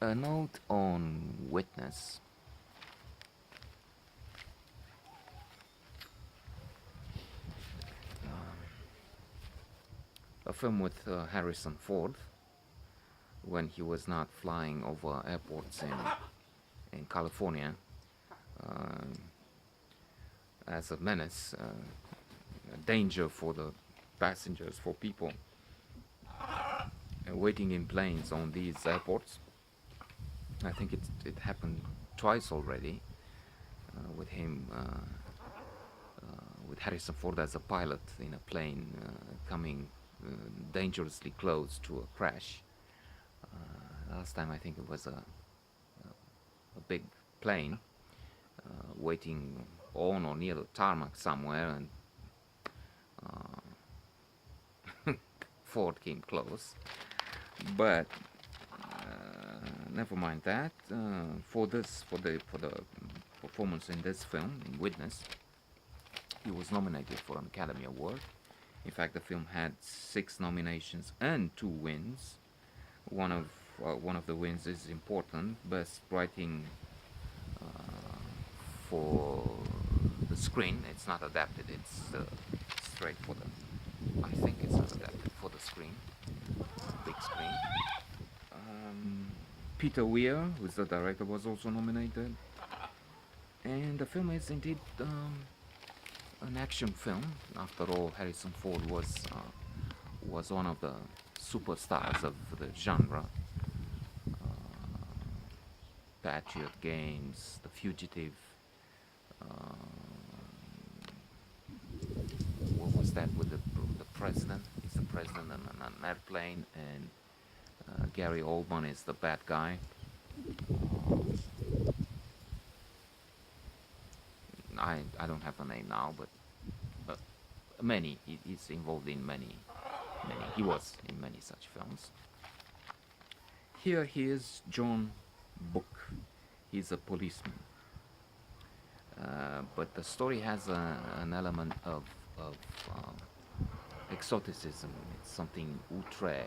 A note on Witness. A film with Harrison Ford when he was not flying over airports in California uh, as a menace, a danger for the passengers, for people waiting in planes on these airports. I think it happened twice already with him, with Harrison Ford as a pilot in a plane coming dangerously close to a crash. Last time I think it was a big plane waiting on or near the tarmac somewhere, and Ford came close. But never mind that. For the performance in this film, in Witness, he was nominated for an Academy Award. In fact, the film had 6 nominations and 2 wins. One of the wins is important: Best Writing for the screen. It's not adapted. It's straight for the. I think it's not adapted for the screen, big screen. Peter Weir, who's the director, was also nominated. And the film is indeed an action film. After all, Harrison Ford was one of the superstars of the genre. Patriot Games, The Fugitive. What was that with the president? He's the president on an airplane, and Gary Oldman is the bad guy. I don't have the name now, but many. He's involved in many. He was in many such films. Here he is, John Book. He's a policeman. But the story has an element of exoticism. It's something outre,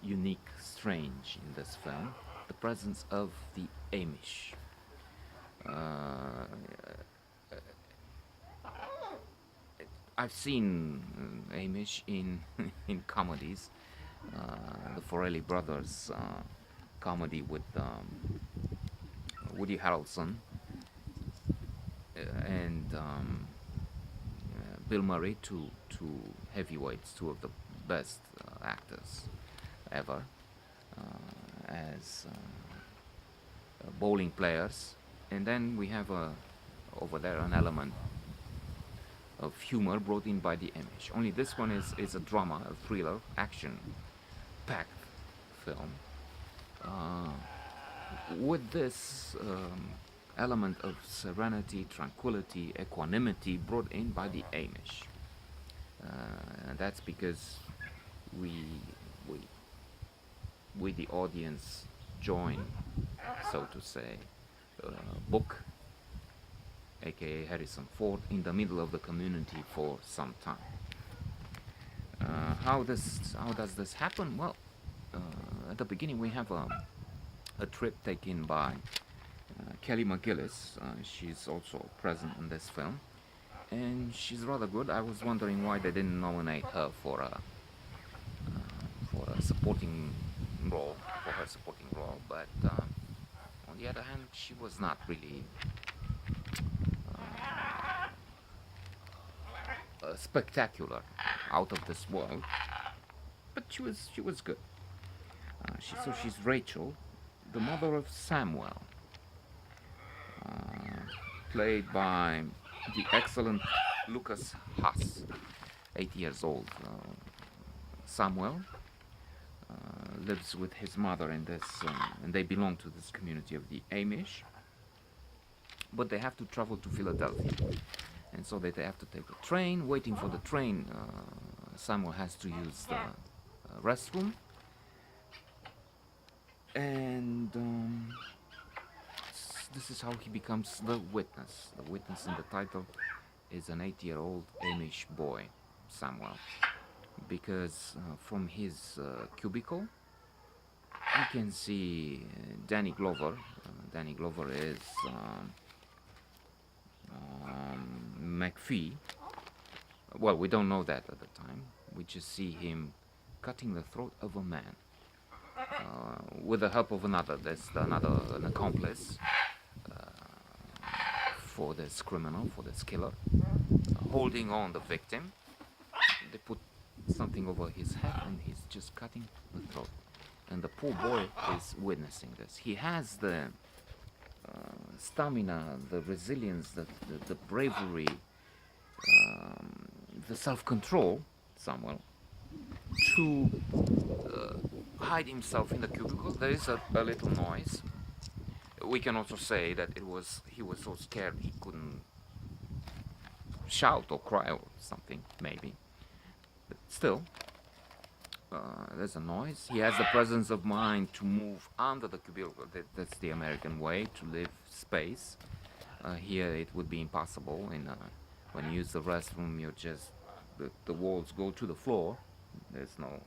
unique, strange in this film. The presence of the Amish. I've seen Amish in in comedies. The Farrelly brothers comedy with Woody Harrelson and Bill Murray, two heavyweights, two of the best actors ever, as bowling players. And then we have over there an element of humor brought in by the Amish. Only this one is a drama, a thriller, action-packed film. With this element of serenity, tranquility, equanimity brought in by the Amish. And that's because we, the audience, join, so to say, Book, aka Harrison Ford, in the middle of the community for some time. How does this happen? Well, at the beginning we have a trip taken by Kelly McGillis. She's also present in this film, and she's rather good. I was wondering why they didn't nominate her for a supporting role, but on the other hand, she was not really spectacular, out of this world, but she was good. So she's Rachel, the mother of Samuel, played by the excellent Lukas Haas, 8 years old. Samuel lives with his mother in this, and they belong to this community of the Amish, but they have to travel to Philadelphia, and so they have to take a train. Waiting for the train, Samuel has to use the restroom, and this is how he becomes the witness. The witness in the title is an 8-year-old Amish boy, Samuel, because from his cubicle you can see Danny Glover. Danny Glover is McPhee. Well, we don't know that at the time. We just see him cutting the throat of a man with the help of another. There's an accomplice for this criminal, for this killer, holding on the victim. They put something over his head and he's just cutting the throat. And the poor boy is witnessing this. He has the stamina, the resilience, the bravery, the self-control, Samuel, to hide himself in the cubicle. There is a little noise. We can also say that he was so scared he couldn't shout or cry or something, maybe. But still, there's a noise. He has the presence of mind to move under the cubicle. That's the American way to live space. Here it would be impossible. When you use the restroom, you're just the walls go to the floor. There's no.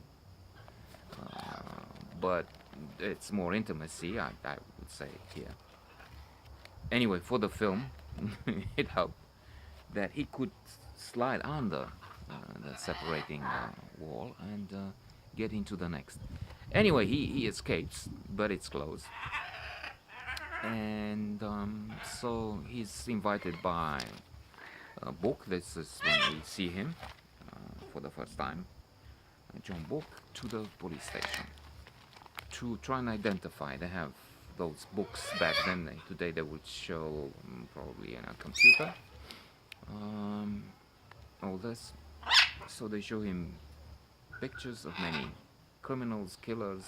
But it's more intimacy, I would say here. Anyway, for the film, it helped that he could slide under the separating wall and get into the next. Anyway, he escapes, but it's closed. And so he's invited by Book. This is when we see him for the first time. John Book to the police station to try and identify. They have those books back then. Today they would show probably in a computer all this. So they show him pictures of many criminals, killers,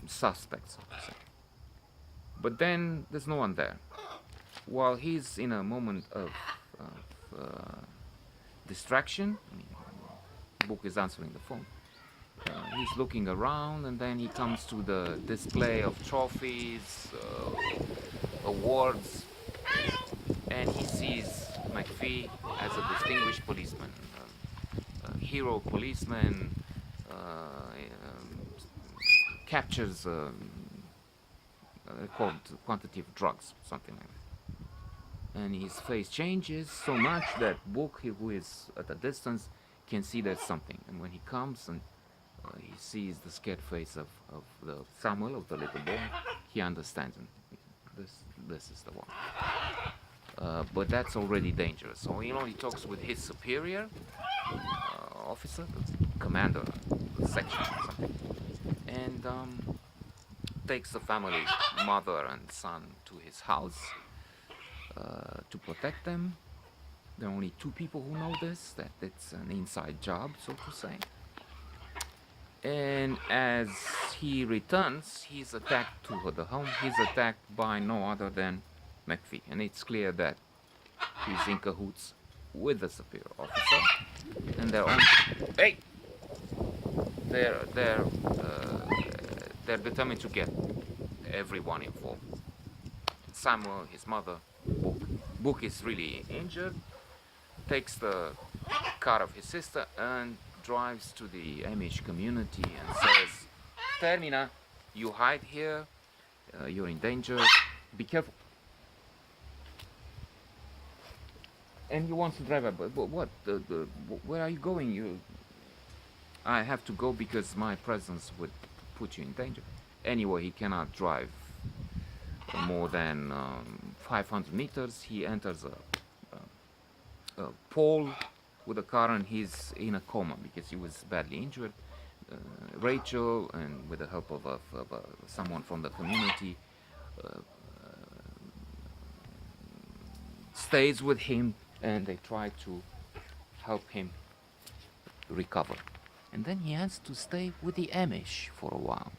suspects, so to say. But then there's no one there. While he's in a moment of distraction, Book is answering the phone. He's looking around, and then he comes to the display of trophies, awards, and he sees McPhee as a distinguished policeman, a hero policeman, captures a quantity of drugs, something like that. And his face changes so much that Book, who is at a distance, can see there's something. And when he comes and he sees the scared face of the Samuel, of the little boy, he understands him. This is the one. But that's already dangerous. So he talks with his superior officer, the commander of the section or something, and takes the family, mother and son, to his house to protect them. There are only two people who know this, that it's an inside job, so to say. And as he returns, he's attacked to the home. He's attacked by no other than McPhee. And it's clear that he's in cahoots with the superior officer. And they're on. Hey! They're determined to get everyone involved. Samuel, his mother, Book. Book is really injured. Takes the car of his sister and drives to the Amish community and says, Termina, you hide here, you're in danger, be careful. And he wants to drive up, but what? Where are you going? I have to go because my presence would put you in danger. Anyway, he cannot drive more than 500 meters. He enters a pole with a car and he's in a coma because he was badly injured. Rachel, and with the help of someone from the community, stays with him and they try to help him recover. And then he has to stay with the Amish for a while.